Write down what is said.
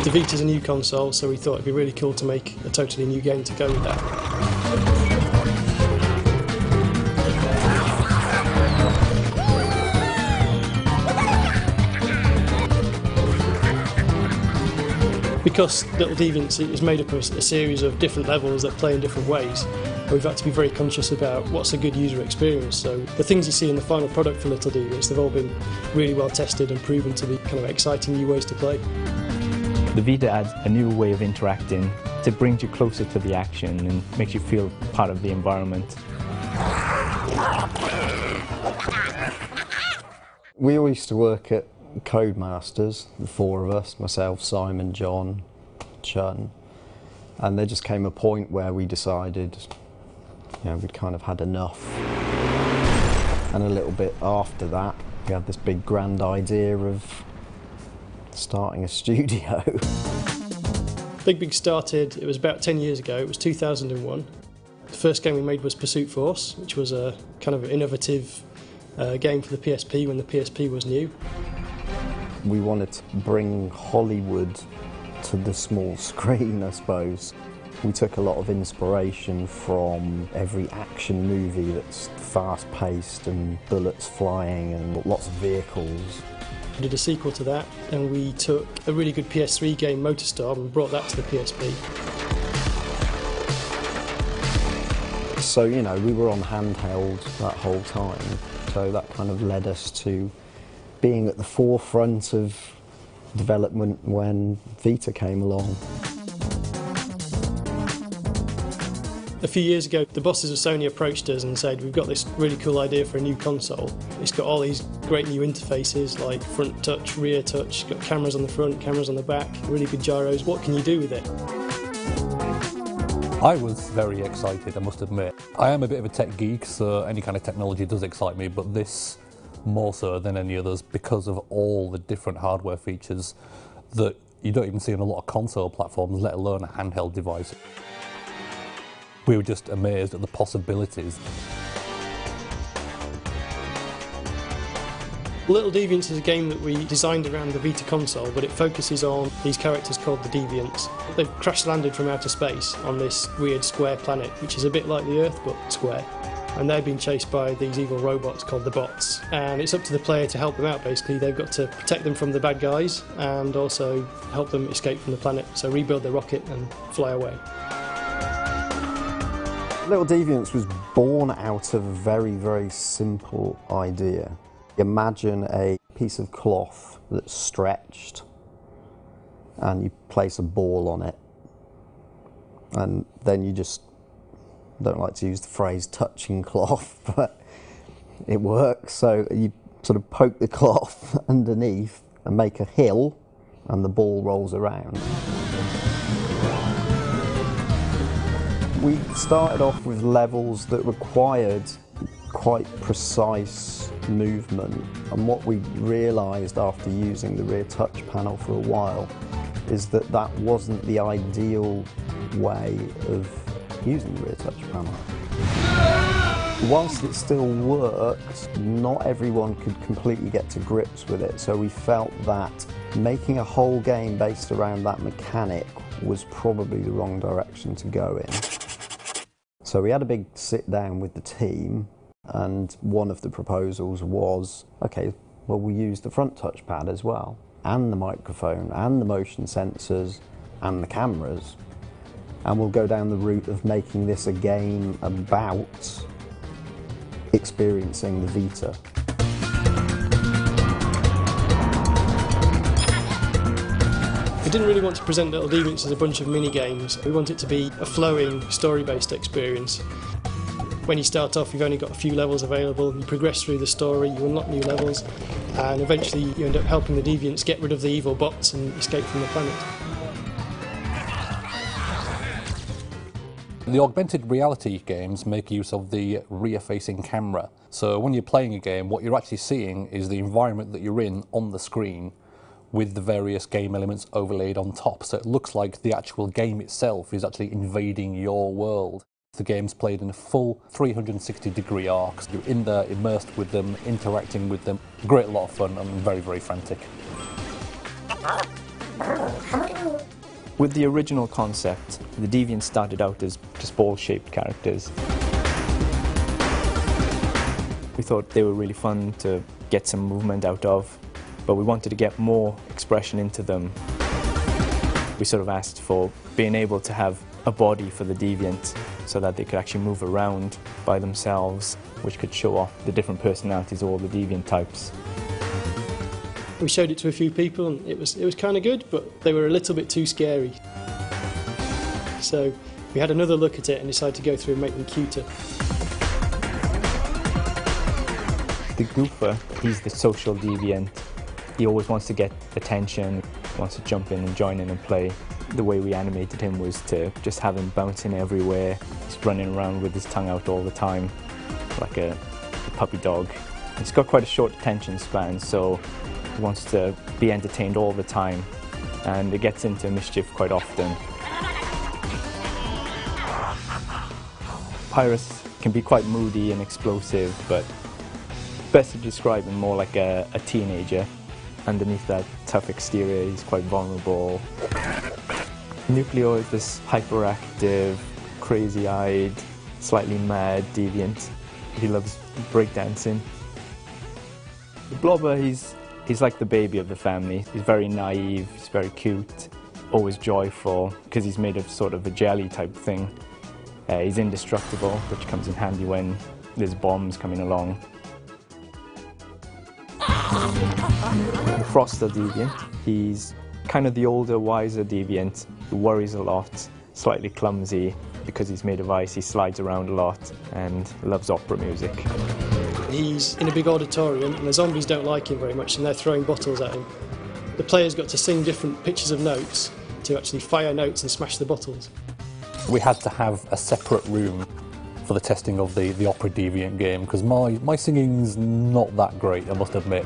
The Vita's a new console, so we thought it'd be really cool to make a totally new game to go with that. Because Little Deviants is made up of a series of different levels that play in different ways, we've had to be very conscious about what's a good user experience. So the things you see in the final product for Little Deviants, they've all been really well tested and proven to be kind of exciting new ways to play. The Vita adds a new way of interacting. It brings you closer to the action and makes you feel part of the environment. We all used to work at Codemasters, the four of us, myself, Simon, John, Chun, and there just came a point where we decided, we'd kind of had enough. And a little bit after that, we had this big grand idea of starting a studio. Big started, it was about 10 years ago, it was 2001. The first game we made was Pursuit Force, which was a kind of innovative game for the PSP when the PSP was new. We wanted to bring Hollywood to the small screen, I suppose. We took a lot of inspiration from every action movie that's fast-paced and bullets flying and lots of vehicles. We did a sequel to that, and we took a really good PS3 game, MotorStorm, and brought that to the PSP. So, we were on handheld that whole time, so that kind of led us to being at the forefront of development when Vita came along. A few years ago, the bosses of Sony approached us and said, we've got this really cool idea for a new console. It's got all these great new interfaces like front touch, rear touch, got cameras on the front, cameras on the back, really good gyros. What can you do with it? I was very excited, I must admit. I am a bit of a tech geek, so any kind of technology does excite me, but this more so than any others because of all the different hardware features that you don't even see on a lot of console platforms, let alone a handheld device. We were just amazed at the possibilities. Little Deviants is a game that we designed around the Vita console, but it focuses on these characters called the Deviants. They've crash-landed from outer space on this weird square planet, which is a bit like the Earth, but square. And they're being chased by these evil robots called the bots. And it's up to the player to help them out, basically. They've got to protect them from the bad guys and also help them escape from the planet, so rebuild their rocket and fly away. Little Deviants was born out of a very, very simple idea. Imagine a piece of cloth that's stretched and you place a ball on it, and then you just, don't like to use the phrase touching cloth, but it works. So you sort of poke the cloth underneath and make a hill and the ball rolls around. We started off with levels that required quite precise movement, and what we realised after using the rear touch panel for a while is that that wasn't the ideal way of using the rear touch panel. Whilst it still worked, not everyone could completely get to grips with it, so we felt that making a whole game based around that mechanic was probably the wrong direction to go in. So we had a big sit down with the team, and one of the proposals was, okay, well, we use the front touchpad as well, and the microphone, and the motion sensors, and the cameras, and we'll go down the route of making this a game about experiencing the Vita. We didn't really want to present Little Deviants as a bunch of mini-games. We want it to be a flowing, story-based experience. When you start off, you've only got a few levels available. You progress through the story, you unlock new levels, and eventually you end up helping the Deviants get rid of the evil bots and escape from the planet. The augmented reality games make use of the rear-facing camera. So when you're playing a game, what you're actually seeing is the environment that you're in on the screen, with the various game elements overlaid on top. So it looks like the actual game itself is actually invading your world. The game's played in a full 360-degree arc. You're in there, immersed with them, interacting with them. Great lot of fun and very, very frantic. With the original concept, the Deviants started out as just ball-shaped characters. We thought they were really fun to get some movement out of, but we wanted to get more expression into them. We sort of asked for being able to have a body for the Deviant so that they could actually move around by themselves, which could show off the different personalities of all the Deviant types. We showed it to a few people and it was kind of good, but they were a little bit too scary. So we had another look at it and decided to go through and make them cuter. The Goopher, he's the social deviant. He always wants to get attention, wants to jump in and join in and play. The way we animated him was to just have him bouncing everywhere, just running around with his tongue out all the time, like a puppy dog. He's got quite a short attention span, so he wants to be entertained all the time, and it gets into mischief quite often. Pyrus can be quite moody and explosive, but best to describe him more like a teenager. Underneath that tough exterior, he's quite vulnerable. Nucleo is this hyperactive, crazy-eyed, slightly mad deviant. He loves breakdancing. The Blobber, he's like the baby of the family. He's very naive, he's very cute, always joyful, because he's made of sort of a jelly type thing. He's indestructible, which comes in handy when there's bombs coming along. The Frostal deviant, he's kind of the older, wiser deviant who worries a lot, slightly clumsy. Because he's made of ice, he slides around a lot and loves opera music. He's in a big auditorium and the zombies don't like him very much and they're throwing bottles at him. The player's got to sing different pitches of notes to actually fire notes and smash the bottles. We had to have a separate room for the testing of the opera deviant game because my singing's not that great, I must admit.